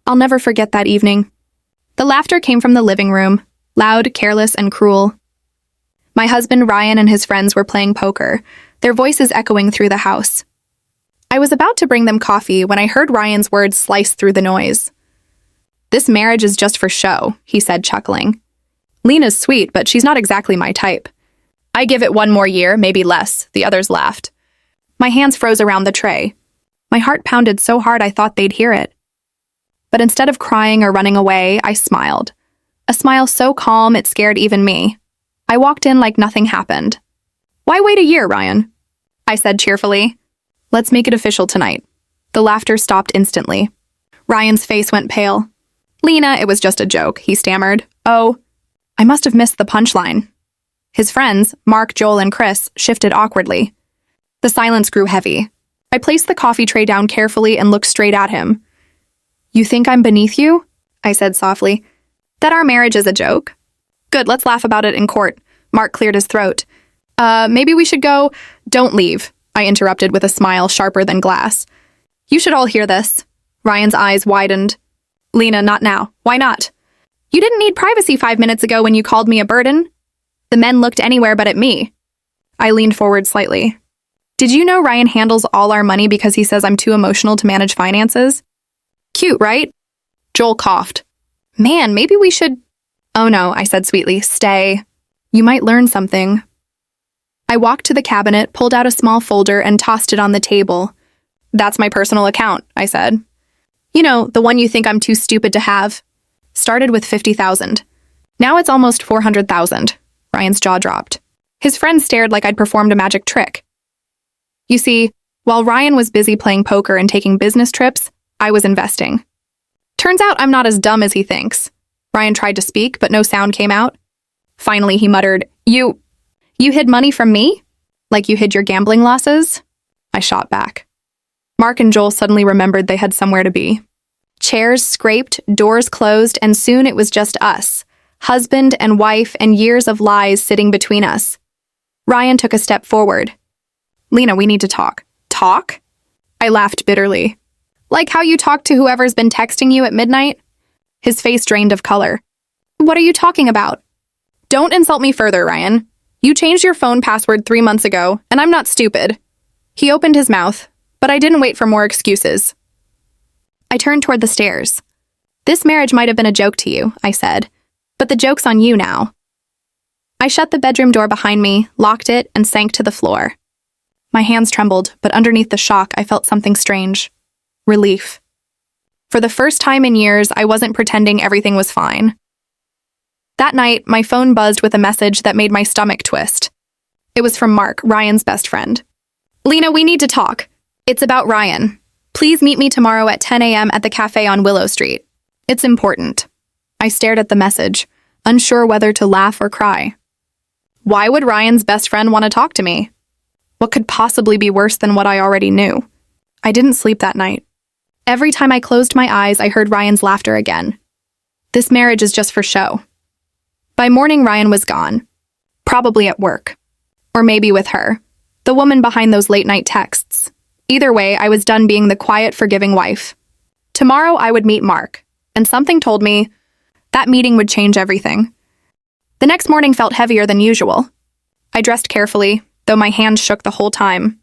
I'll never forget that evening. The laughter came from the living room, loud, careless, and cruel. My husband Ryan and his friends were playing poker, their voices echoing through the house. I was about to bring them coffee when I heard Ryan's words slice through the noise. "This marriage is just for show," he said, chuckling. "Lena's sweet, but she's not exactly my type. I give it 1 more year, maybe less," the others laughed. My hands froze around the tray. My heart pounded so hard I thought they'd hear it. But instead of crying or running away, I smiled. A smile so calm it scared even me. I walked in like nothing happened. "Why wait a year, Ryan?" I said cheerfully. "Let's make it official tonight." The laughter stopped instantly. Ryan's face went pale. "Lena, it was just a joke," he stammered. "Oh." I must have missed the punchline. His friends, Mark, Joel, and Chris, shifted awkwardly. The silence grew heavy. I placed the coffee tray down carefully and looked straight at him. "You think I'm beneath you?" I said softly. "That our marriage is a joke?" "Good, let's laugh about it in court." Mark cleared his throat. Maybe we should go—" "Don't leave," I interrupted with a smile sharper than glass. "You should all hear this." Ryan's eyes widened. "Lena, not now. Why not?" "You didn't need privacy 5 minutes ago when you called me a burden." The men looked anywhere but at me. I leaned forward slightly. "Did you know Ryan handles all our money because he says I'm too emotional to manage finances?" "Cute, right?" Joel coughed. "Man, maybe we should—" "Oh no," I said sweetly. "Stay. You might learn something." I walked to the cabinet, pulled out a small folder, and tossed it on the table. "That's my personal account," I said. "You know, the one you think I'm too stupid to have." Started with 50,000. Now it's almost 400,000. Ryan's jaw dropped. His friends stared like I'd performed a magic trick. You see, while Ryan was busy playing poker and taking business trips, I was investing. Turns out I'm not as dumb as he thinks. Ryan tried to speak, but no sound came out. Finally, he muttered, You hid money from me? Like you hid your gambling losses?" I shot back. Mark and Joel suddenly remembered they had somewhere to be. Chairs scraped, doors closed, and soon it was just us. Husband and wife and years of lies sitting between us. Ryan took a step forward. "Lena, we need to talk." "Talk?" I laughed bitterly. "Like how you talk to whoever's been texting you at midnight?" His face drained of color. "What are you talking about?" "Don't insult me further, Ryan. You changed your phone password 3 months ago, and I'm not stupid." He opened his mouth, but I didn't wait for more excuses. I turned toward the stairs. "This marriage might have been a joke to you," I said, "but the joke's on you now." I shut the bedroom door behind me, locked it, and sank to the floor. My hands trembled, but underneath the shock, I felt something strange. Relief. For the first time in years, I wasn't pretending everything was fine. That night, my phone buzzed with a message that made my stomach twist. It was from Mark, Ryan's best friend. "Lena, we need to talk. It's about Ryan. Please meet me tomorrow at 10 a.m. at the cafe on Willow Street. It's important." I stared at the message, unsure whether to laugh or cry. Why would Ryan's best friend want to talk to me? What could possibly be worse than what I already knew? I didn't sleep that night. Every time I closed my eyes, I heard Ryan's laughter again. This marriage is just for show. By morning, Ryan was gone. Probably at work. Or maybe with her, the woman behind those late-night texts. Either way, I was done being the quiet, forgiving wife. Tomorrow, I would meet Mark, and something told me that meeting would change everything. The next morning felt heavier than usual. I dressed carefully, though my hands shook the whole time.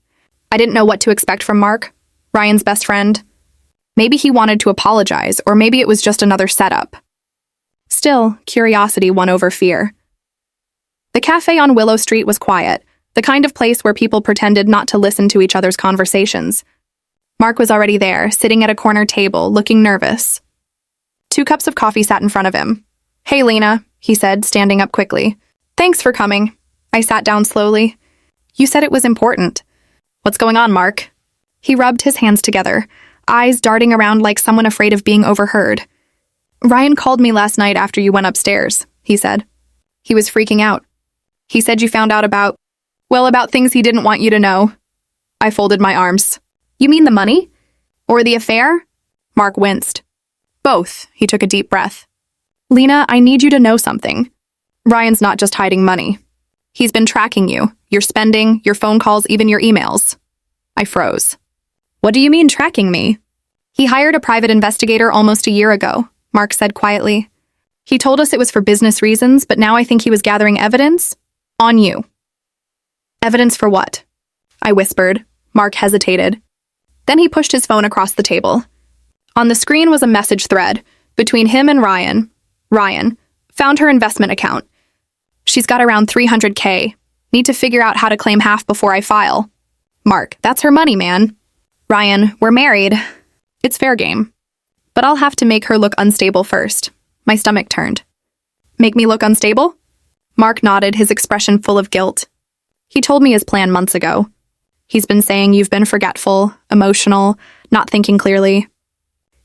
I didn't know what to expect from Mark, Ryan's best friend. Maybe he wanted to apologize, or maybe it was just another setup. Still, curiosity won over fear. The cafe on Willow Street was quiet, the kind of place where people pretended not to listen to each other's conversations. Mark was already there, sitting at a corner table, looking nervous. 2 cups of coffee sat in front of him. "Hey, Lena," he said, standing up quickly. "Thanks for coming." I sat down slowly. "You said it was important." "What's going on, Mark?" He rubbed his hands together, eyes darting around like someone afraid of being overheard. "Ryan called me last night after you went upstairs," he said. He was freaking out. "He said you found out about things he didn't want you to know." I folded my arms. "You mean the money? Or the affair?" Mark winced. "Both," he took a deep breath. "Lena, I need you to know something. Ryan's not just hiding money. He's been tracking you, your spending, your phone calls, even your emails." I froze. "What do you mean tracking me?" He hired a private investigator almost a year ago, Mark said quietly. He told us it was for business reasons, but now I think he was gathering evidence on you. Evidence for what? I whispered. Mark hesitated. Then he pushed his phone across the table. On the screen was a message thread between him and Ryan. Ryan found her investment account. She's got around $300K. Need to figure out how to claim half before I file. Mark, that's her money, man. Ryan, we're married. It's fair game. But I'll have to make her look unstable first. My stomach turned. Make me look unstable? Mark nodded, his expression full of guilt. He told me his plan months ago. He's been saying you've been forgetful, emotional, not thinking clearly.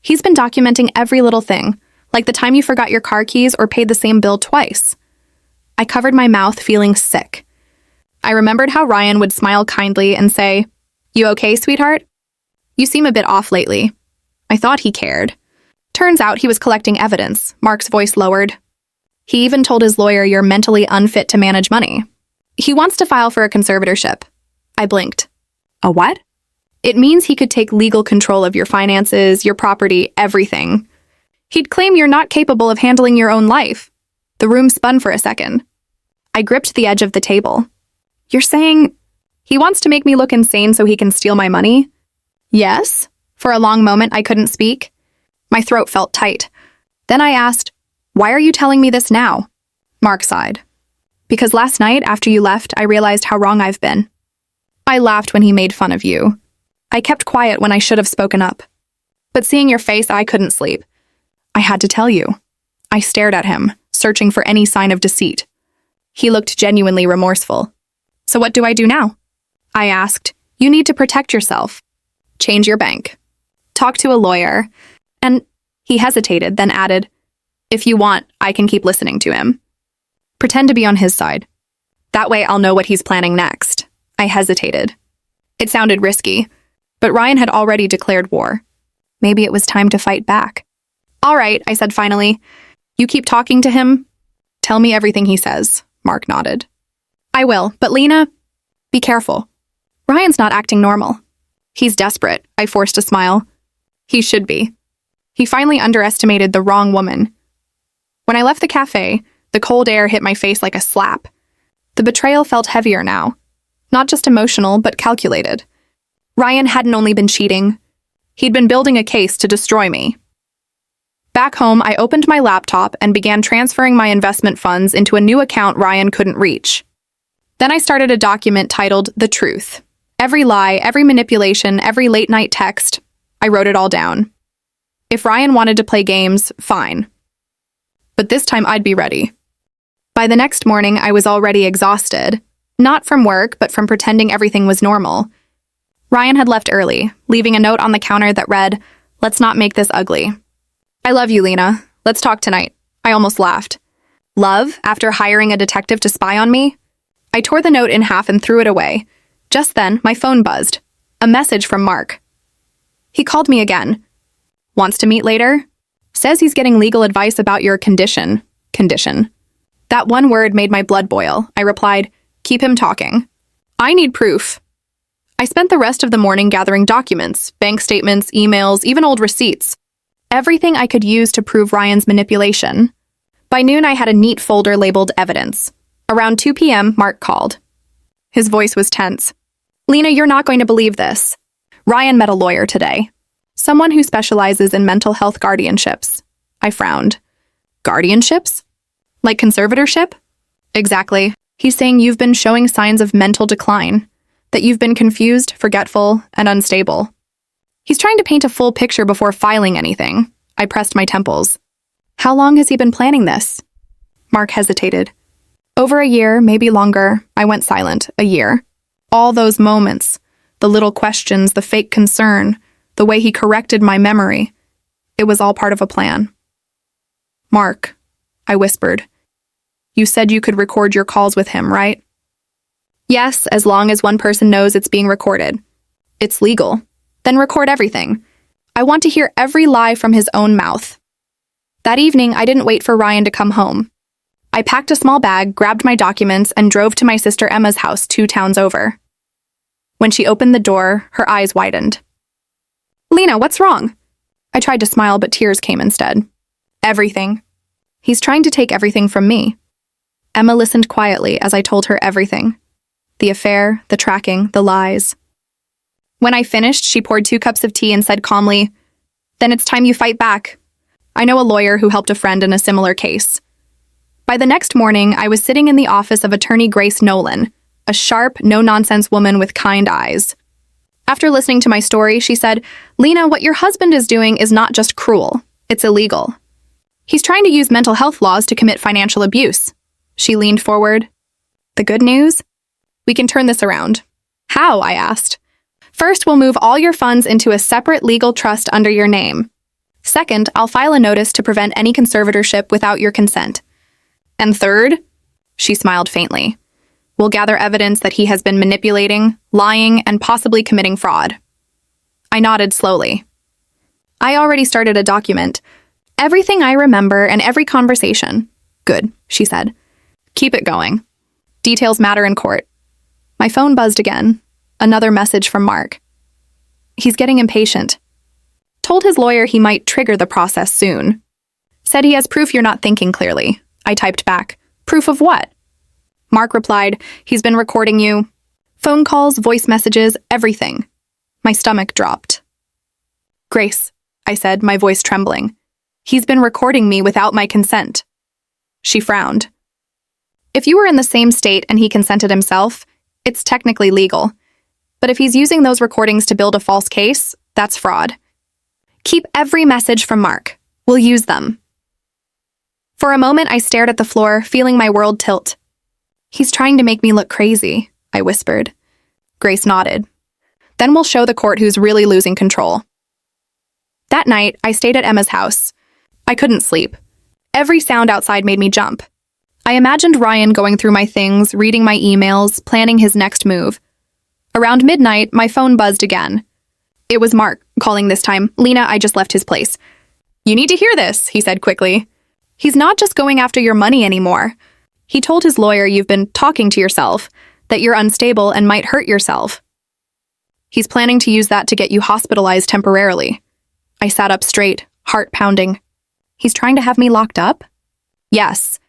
He's been documenting every little thing, like the time you forgot your car keys or paid the same bill twice. I covered my mouth, feeling sick. I remembered how Ryan would smile kindly and say, "You okay, sweetheart? You seem a bit off lately." I thought he cared. Turns out he was collecting evidence. Mark's voice lowered. He even told his lawyer you're mentally unfit to manage money. He wants to file for a conservatorship. I blinked. A what? It means he could take legal control of your finances, your property, everything. He'd claim you're not capable of handling your own life. The room spun for a second. I gripped the edge of the table. You're saying he wants to make me look insane so he can steal my money? Yes. For a long moment, I couldn't speak. My throat felt tight. Then I asked, "Why are you telling me this now?" Mark sighed. "Because last night, after you left, I realized how wrong I've been. I laughed when he made fun of you. I kept quiet when I should have spoken up. But seeing your face, I couldn't sleep. I had to tell you." I stared at him, searching for any sign of deceit. He looked genuinely remorseful. "So what do I do now?" I asked. "You need to protect yourself. Change your bank. Talk to a lawyer. And," he hesitated, then added, "if you want, I can keep listening to him. Pretend to be on his side. That way I'll know what he's planning next." I hesitated. It sounded risky, but Ryan had already declared war. Maybe it was time to fight back. "All right," I said finally. "You keep talking to him. Tell me everything he says." Mark nodded. "I will, but Lena, be careful. Ryan's not acting normal. He's desperate." I forced a smile. "He should be. He finally underestimated the wrong woman." When I left the cafe, the cold air hit my face like a slap. The betrayal felt heavier now. Not just emotional, but calculated. Ryan hadn't only been cheating. He'd been building a case to destroy me. Back home, I opened my laptop and began transferring my investment funds into a new account Ryan couldn't reach. Then I started a document titled The Truth. Every lie, every manipulation, every late-night text. I wrote it all down. If Ryan wanted to play games, fine. But this time I'd be ready. By the next morning, I was already exhausted. Not from work, but from pretending everything was normal. Ryan had left early, leaving a note on the counter that read, "Let's not make this ugly. I love you, Lena. Let's talk tonight." I almost laughed. Love, after hiring a detective to spy on me? I tore the note in half and threw it away. Just then, my phone buzzed. A message from Mark. He called me again. "Wants to meet later? Says he's getting legal advice about your condition." Condition. That one word made my blood boil. I replied, "Keep him talking. I need proof." I spent the rest of the morning gathering documents, bank statements, emails, even old receipts. Everything I could use to prove Ryan's manipulation. By noon, I had a neat folder labeled Evidence. Around 2 p.m., Mark called. His voice was tense. "Lena, you're not going to believe this. Ryan met a lawyer today. Someone who specializes in mental health guardianships." I frowned. "Guardianships? Like conservatorship?" "Exactly. He's saying you've been showing signs of mental decline, that you've been confused, forgetful, and unstable. He's trying to paint a full picture before filing anything." I pressed my temples. "How long has he been planning this?" Mark hesitated. "Over a year, maybe longer." I went silent. A year. All those moments, the little questions, the fake concern, the way he corrected my memory. It was all part of a plan. "Mark," I whispered, "you said you could record your calls with him, right?" "Yes, as long as one person knows it's being recorded. It's legal. Then record everything. I want to hear every lie from his own mouth." That evening, I didn't wait for Ryan to come home. I packed a small bag, grabbed my documents, and drove to my sister Emma's house 2 towns over. When she opened the door, her eyes widened. "Lena, what's wrong?" I tried to smile, but tears came instead. Everything. He's trying to take everything from me. Emma listened quietly as I told her everything. The affair, the tracking, the lies. When I finished, she poured 2 cups of tea and said calmly, "Then it's time you fight back. I know a lawyer who helped a friend in a similar case." By the next morning, I was sitting in the office of attorney Grace Nolan, a sharp, no-nonsense woman with kind eyes. After listening to my story, she said, "Lena, what your husband is doing is not just cruel, it's illegal. He's trying to use mental health laws to commit financial abuse." She leaned forward. "The good news? We can turn this around." "How?" I asked. "First, we'll move all your funds into a separate legal trust under your name. Second, I'll file a notice to prevent any conservatorship without your consent. And third," she smiled faintly, "we'll gather evidence that he has been manipulating, lying, and possibly committing fraud." I nodded slowly. "I already started a document. Everything I remember and every conversation." "Good," she said. "Keep it going. Details matter in court." My phone buzzed again. Another message from Mark. "He's getting impatient. Told his lawyer he might trigger the process soon. Said he has proof you're not thinking clearly." I typed back, "Proof of what?" Mark replied, "He's been recording you. Phone calls, voice messages, everything." My stomach dropped. "Grace," I said, my voice trembling. "He's been recording me without my consent." She frowned. "If you were in the same state and he consented himself, it's technically legal. But if he's using those recordings to build a false case, that's fraud. Keep every message from Mark. We'll use them." For a moment, I stared at the floor, feeling my world tilt. "He's trying to make me look crazy," I whispered. Grace nodded. "Then we'll show the court who's really losing control." That night, I stayed at Emma's house. I couldn't sleep. Every sound outside made me jump. I imagined Ryan going through my things, reading my emails, planning his next move. Around midnight, my phone buzzed again. It was Mark, calling this time. "Lena, I just left his place." "You need to hear this," he said quickly. "He's not just going after your money anymore. He told his lawyer you've been talking to yourself, that you're unstable and might hurt yourself. He's planning to use that to get you hospitalized temporarily." I sat up straight, heart pounding. "He's trying to have me locked up?" "Yes.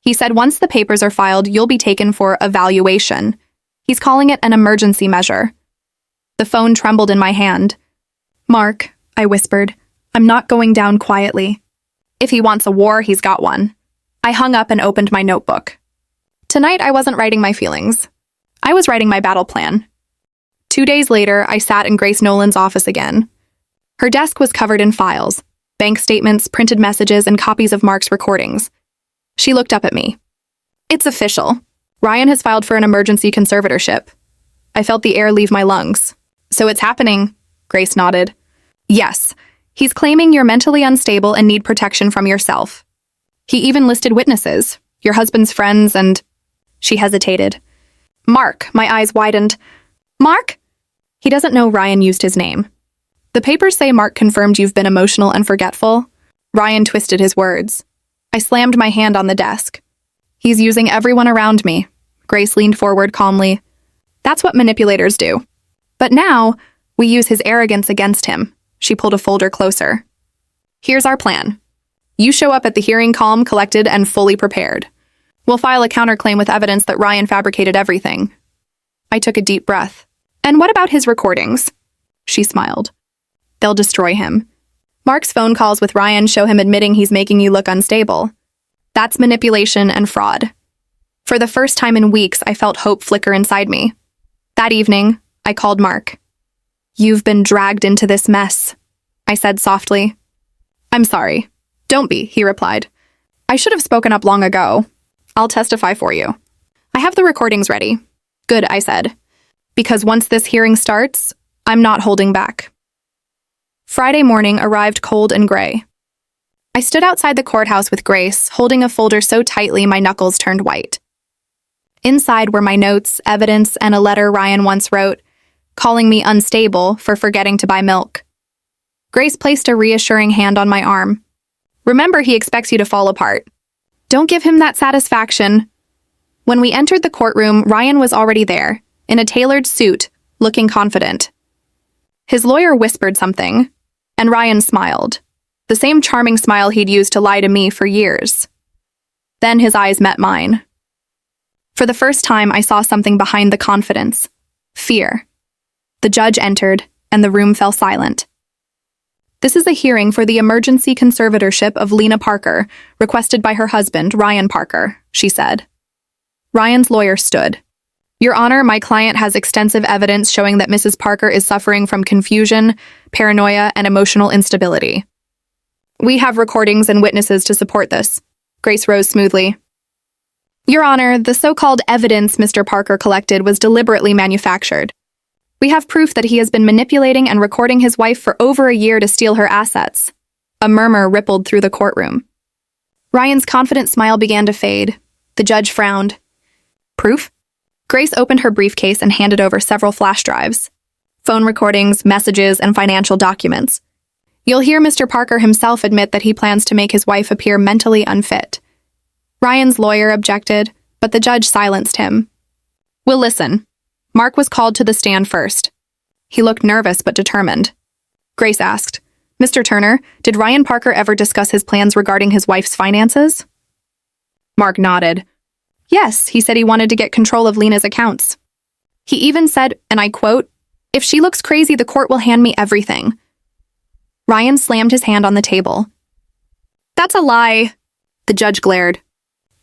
He said once the papers are filed, you'll be taken for evaluation. He's calling it an emergency measure." The phone trembled in my hand. "Mark," I whispered, "I'm not going down quietly. If he wants a war, he's got one." I hung up and opened my notebook. Tonight, I wasn't writing my feelings. I was writing my battle plan. 2 days later, I sat in Grace Nolan's office again. Her desk was covered in files, bank statements, printed messages, and copies of Mark's recordings. She looked up at me. "It's official. Ryan has filed for an emergency conservatorship." I felt the air leave my lungs. "So it's happening," Grace nodded. "Yes. He's claiming you're mentally unstable and need protection from yourself. He even listed witnesses, your husband's friends, and..." She hesitated. "Mark," my eyes widened. "Mark?" "He doesn't know Ryan used his name. The papers say Mark confirmed you've been emotional and forgetful." Ryan twisted his words. I slammed my hand on the desk. "He's using everyone around me." Grace leaned forward calmly. "That's what manipulators do. But now, we use his arrogance against him." She pulled a folder closer. "Here's our plan. You show up at the hearing calm, collected, and fully prepared. We'll file a counterclaim with evidence that Ryan fabricated everything." I took a deep breath. "And what about his recordings?" She smiled. "They'll destroy him. Mark's phone calls with Ryan show him admitting he's making you look unstable. That's manipulation and fraud." For the first time in weeks, I felt hope flicker inside me. That evening, I called Mark. "You've been dragged into this mess," I said softly. "I'm sorry." "Don't be," he replied. "I should have spoken up long ago. I'll testify for you. I have the recordings ready." "Good," I said. "Because once this hearing starts, I'm not holding back." Friday morning arrived cold and gray. I stood outside the courthouse with Grace, holding a folder so tightly my knuckles turned white. Inside were my notes, evidence, and a letter Ryan once wrote, calling me unstable for forgetting to buy milk. Grace placed a reassuring hand on my arm. "Remember, he expects you to fall apart. Don't give him that satisfaction." When we entered the courtroom, Ryan was already there, in a tailored suit, looking confident. His lawyer whispered something. And Ryan smiled, the same charming smile he'd used to lie to me for years. Then his eyes met mine. For the first time, I saw something behind the confidence. Fear. The judge entered, and the room fell silent. "This is a hearing for the emergency conservatorship of Lena Parker, requested by her husband, Ryan Parker," she said. Ryan's lawyer stood. "Your Honor, my client has extensive evidence showing that Mrs. Parker is suffering from confusion, paranoia, and emotional instability. We have recordings and witnesses to support this." Grace rose smoothly. "Your Honor, the so-called evidence Mr. Parker collected was deliberately manufactured. We have proof that he has been manipulating and recording his wife for over a year to steal her assets." A murmur rippled through the courtroom. Ryan's confident smile began to fade. The judge frowned. "Proof?" Grace opened her briefcase and handed over several flash drives. Phone recordings, messages, and financial documents. "You'll hear Mr. Parker himself admit that he plans to make his wife appear mentally unfit." Ryan's lawyer objected, but the judge silenced him. "We'll listen." Mark was called to the stand first. He looked nervous but determined. Grace asked, "Mr. Turner, did Ryan Parker ever discuss his plans regarding his wife's finances?" Mark nodded. "Yes, he said he wanted to get control of Lena's accounts. He even said, and I quote, 'If she looks crazy, the court will hand me everything.'" Ryan slammed his hand on the table. "That's a lie." The judge glared.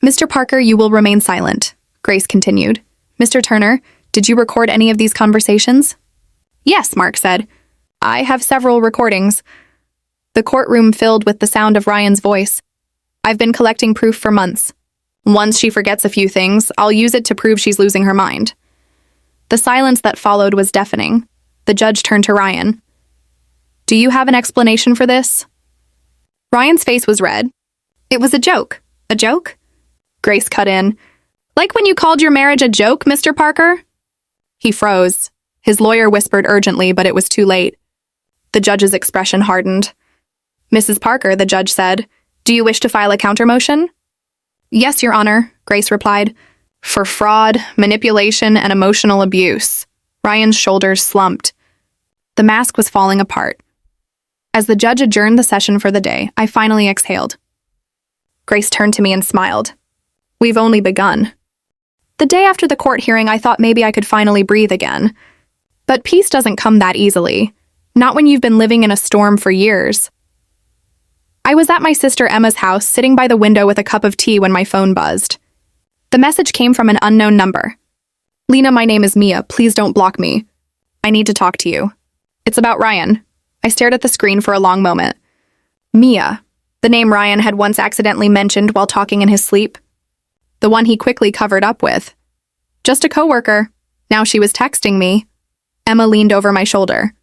"Mr. Parker, you will remain silent," Grace continued. "Mr. Turner, did you record any of these conversations?" "Yes," Mark said. "I have several recordings." The courtroom filled with the sound of Ryan's voice. "I've been collecting proof for months. Once she forgets a few things, I'll use it to prove she's losing her mind." The silence that followed was deafening. The judge turned to Ryan. "Do you have an explanation for this?" Ryan's face was red. "It was a joke." "A joke?" Grace cut in. "Like when you called your marriage a joke, Mr. Parker?" He froze. His lawyer whispered urgently, but it was too late. The judge's expression hardened. "Mrs. Parker," the judge said, "do you wish to file a countermotion?" "Yes, Your Honor," Grace replied. "For fraud, manipulation, and emotional abuse." Ryan's shoulders slumped. The mask was falling apart. As the judge adjourned the session for the day, I finally exhaled. Grace turned to me and smiled. "We've only begun." The day after the court hearing, I thought maybe I could finally breathe again. But peace doesn't come that easily. Not when you've been living in a storm for years. I was at my sister Emma's house, sitting by the window with a cup of tea when my phone buzzed. The message came from an unknown number. "Lena, my name is Mia. Please don't block me. I need to talk to you. It's about Ryan." I stared at the screen for a long moment. Mia, the name Ryan had once accidentally mentioned while talking in his sleep. The one he quickly covered up with. "Just a coworker." Now she was texting me. Emma leaned over my shoulder.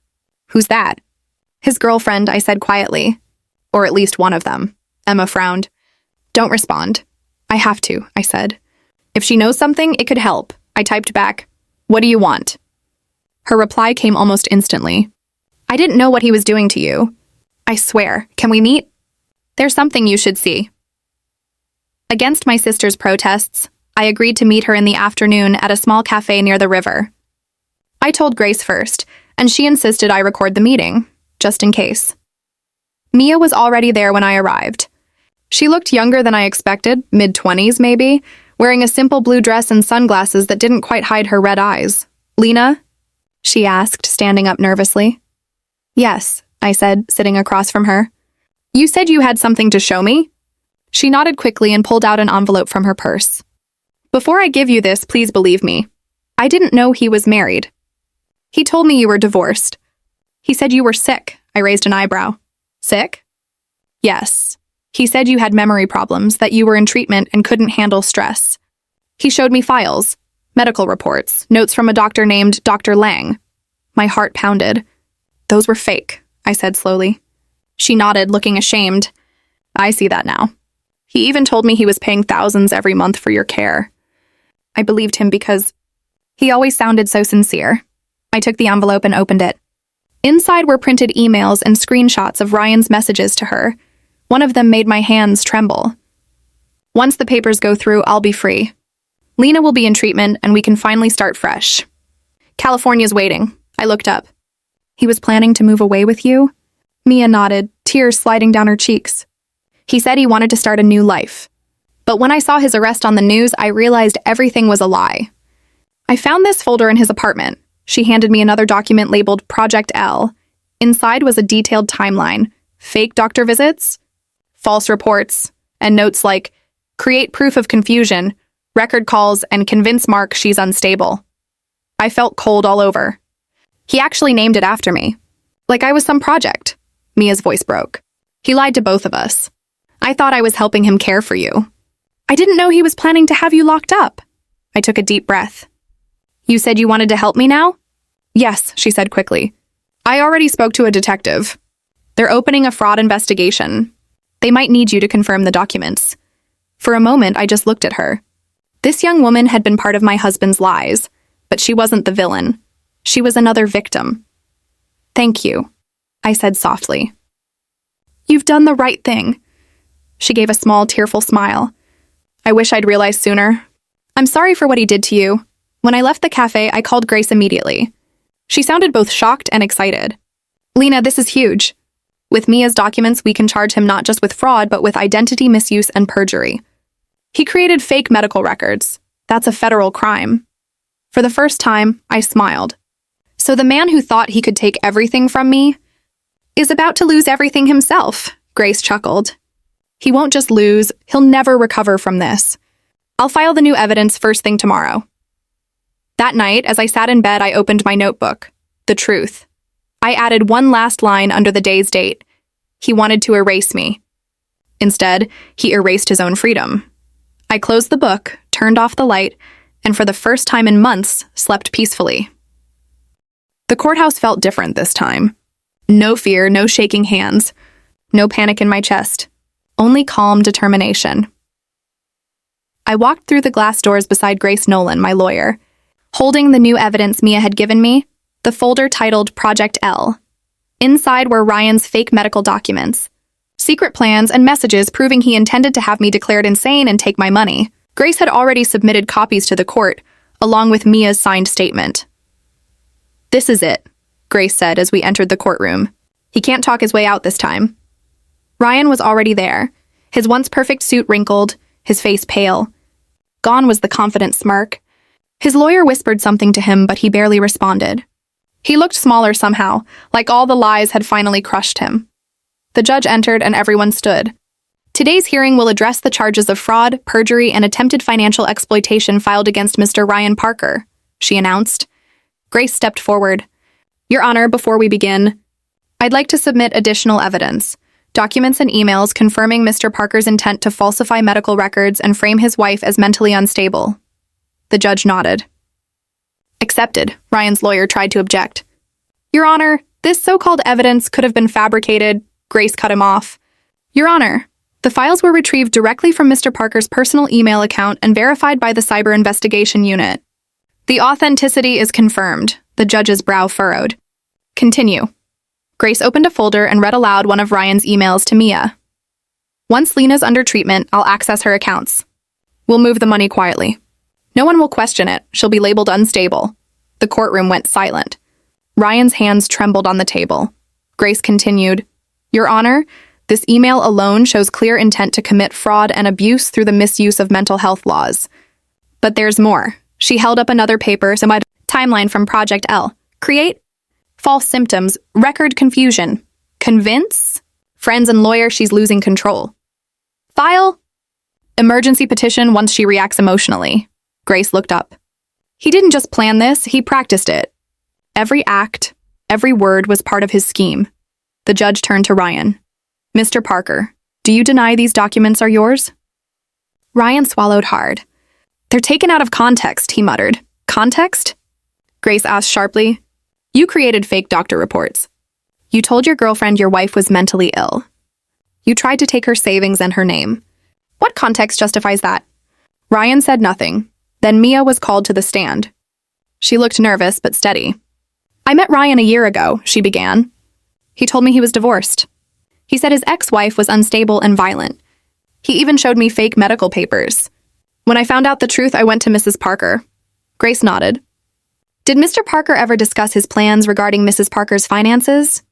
"Who's that?" "His girlfriend," I said quietly. "Or at least one of them." Emma frowned. "Don't respond." "I have to," I said. "If she knows something, it could help." I typed back, "What do you want?" Her reply came almost instantly. "I didn't know what he was doing to you. I swear, can we meet? There's something you should see." Against my sister's protests, I agreed to meet her in the afternoon at a small cafe near the river. I told Grace first, and she insisted I record the meeting, just in case. Mia was already there when I arrived. She looked younger than I expected, mid-20s maybe, wearing a simple blue dress and sunglasses that didn't quite hide her red eyes. "Lena?" she asked, standing up nervously. "Yes," I said, sitting across from her. "You said you had something to show me?" She nodded quickly and pulled out an envelope from her purse. "Before I give you this, please believe me. I didn't know he was married. He told me you were divorced. He said you were sick." I raised an eyebrow. "Sick?" "Yes. He said you had memory problems, that you were in treatment and couldn't handle stress. He showed me files, medical reports, notes from a doctor named Dr. Lang." My heart pounded. "Those were fake," I said slowly. She nodded, looking ashamed. "I see that now. He even told me he was paying thousands every month for your care." I believed him because he always sounded so sincere. I took the envelope and opened it. Inside were printed emails and screenshots of Ryan's messages to her. One of them made my hands tremble. "Once the papers go through, I'll be free. Lena will be in treatment and we can finally start fresh. California's waiting." I looked up. "He was planning to move away with you?" Mia nodded, tears sliding down her cheeks. He said he wanted to start a new life. But when I saw his arrest on the news, I realized everything was a lie. I found this folder in his apartment. She handed me another document labeled Project L. Inside was a detailed timeline, fake doctor visits, false reports, and notes like, create proof of confusion, record calls, and convince Mark she's unstable. I felt cold all over. He actually named it after me. Like I was some project. Mia's voice broke. He lied to both of us. I thought I was helping him care for you. I didn't know he was planning to have you locked up. I took a deep breath. You said you wanted to help me now? Yes, she said quickly. I already spoke to a detective. They're opening a fraud investigation. They might need you to confirm the documents. For a moment, I just looked at her. This young woman had been part of my husband's lies, but she wasn't the villain. She was another victim. Thank you, I said softly. You've done the right thing. She gave a small, tearful smile. I wish I'd realized sooner. I'm sorry for what he did to you. When I left the cafe, I called Grace immediately. She sounded both shocked and excited. Lena, this is huge. With Mia's documents, we can charge him not just with fraud, but with identity misuse and perjury. He created fake medical records. That's a federal crime. For the first time, I smiled. So the man who thought he could take everything from me is about to lose everything himself, Grace chuckled. He won't just lose, he'll never recover from this. I'll file the new evidence first thing tomorrow. That night, as I sat in bed, I opened my notebook. The truth. I added one last line under the day's date. He wanted to erase me. Instead, he erased his own freedom. I closed the book, turned off the light, and for the first time in months, slept peacefully. The courthouse felt different this time. No fear, no shaking hands, no panic in my chest, only calm determination. I walked through the glass doors beside Grace Nolan, my lawyer, holding the new evidence Mia had given me, the folder titled Project L. Inside were Ryan's fake medical documents, secret plans and messages proving he intended to have me declared insane and take my money. Grace had already submitted copies to the court, along with Mia's signed statement. This is it, Grace said as we entered the courtroom. He can't talk his way out this time. Ryan was already there, his once perfect suit wrinkled, his face pale. Gone was the confident smirk. His lawyer whispered something to him, but he barely responded. He looked smaller somehow, like all the lies had finally crushed him. The judge entered and everyone stood. Today's hearing will address the charges of fraud, perjury, and attempted financial exploitation filed against Mr. Ryan Parker, she announced. Grace stepped forward. Your Honor, before we begin, I'd like to submit additional evidence, documents and emails confirming Mr. Parker's intent to falsify medical records and frame his wife as mentally unstable. The judge nodded. Accepted, Ryan's lawyer tried to object. Your Honor, this so-called evidence could have been fabricated. Grace cut him off. Your Honor, the files were retrieved directly from Mr. Parker's personal email account and verified by the Cyber Investigation Unit. The authenticity is confirmed, the judge's brow furrowed. Continue. Grace opened a folder and read aloud one of Ryan's emails to Mia. Once Lena's under treatment, I'll access her accounts. We'll move the money quietly. No one will question it. She'll be labeled unstable. The courtroom went silent. Ryan's hands trembled on the table. Grace continued, Your Honor, this email alone shows clear intent to commit fraud and abuse through the misuse of mental health laws. But there's more. She held up another paper, some timeline from Project L. Create false symptoms, record confusion. Convince friends and lawyer she's losing control. File emergency petition once she reacts emotionally. Grace looked up. He didn't just plan this, he practiced it. Every act, every word was part of his scheme. The judge turned to Ryan. Mr. Parker, do you deny these documents are yours? Ryan swallowed hard. They're taken out of context, he muttered. Context? Grace asked sharply. You created fake doctor reports. You told your girlfriend your wife was mentally ill. You tried to take her savings and her name. What context justifies that? Ryan said nothing. Then Mia was called to the stand. She looked nervous but steady. I met Ryan a year ago, she began. He told me he was divorced. He said his ex-wife was unstable and violent. He even showed me fake medical papers. When I found out the truth, I went to Mrs. Parker. Grace nodded. Did Mr. Parker ever discuss his plans regarding Mrs. Parker's finances?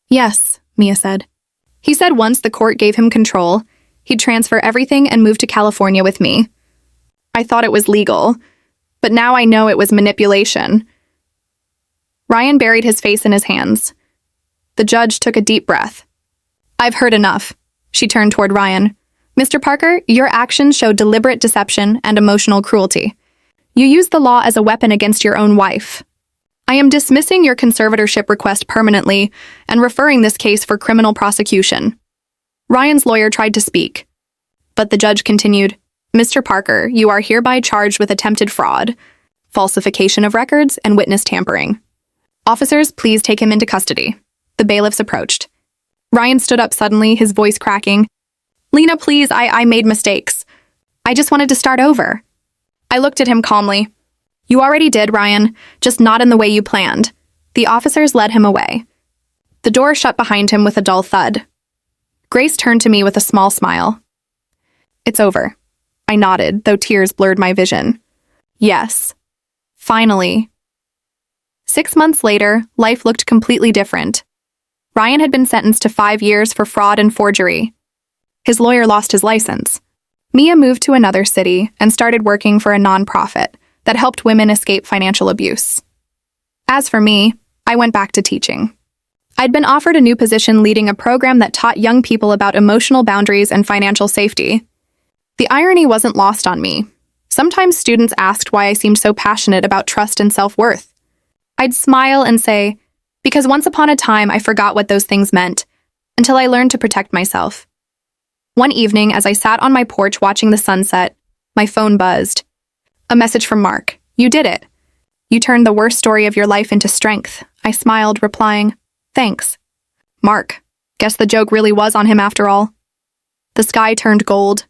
Yes, Mia said. He said once the court gave him control, he'd transfer everything and move to California with me. I thought it was legal, but now I know it was manipulation. Ryan buried his face in his hands. The judge took a deep breath. I've heard enough. She turned toward Ryan. Mr. Parker, your actions show deliberate deception and emotional cruelty. You used the law as a weapon against your own wife. I am dismissing your conservatorship request permanently and referring this case for criminal prosecution. Ryan's lawyer tried to speak, but the judge continued, Mr. Parker, you are hereby charged with attempted fraud, falsification of records, and witness tampering. Officers, please take him into custody. The bailiffs approached. Ryan stood up suddenly, his voice cracking. Lena, please, I made mistakes. I just wanted to start over. I looked at him calmly. You already did, Ryan, just not in the way you planned. The officers led him away. The door shut behind him with a dull thud. Grace turned to me with a small smile. It's over. I nodded, though tears blurred my vision. Yes. Finally. 6 months later, life looked completely different. Ryan had been sentenced to 5 years for fraud and forgery. His lawyer lost his license. Mia moved to another city and started working for a nonprofit that helped women escape financial abuse. As for me, I went back to teaching. I'd been offered a new position leading a program that taught young people about emotional boundaries and financial safety. The irony wasn't lost on me. Sometimes students asked why I seemed so passionate about trust and self-worth. I'd smile and say, because once upon a time I forgot what those things meant, until I learned to protect myself. One evening, as I sat on my porch watching the sunset, my phone buzzed. A message from Mark. You did it. You turned the worst story of your life into strength. I smiled, replying, thanks. Mark. Guess the joke really was on him after all. The sky turned gold.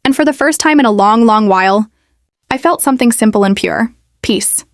And for the first time in a long, long while, I felt something simple and pure. Peace.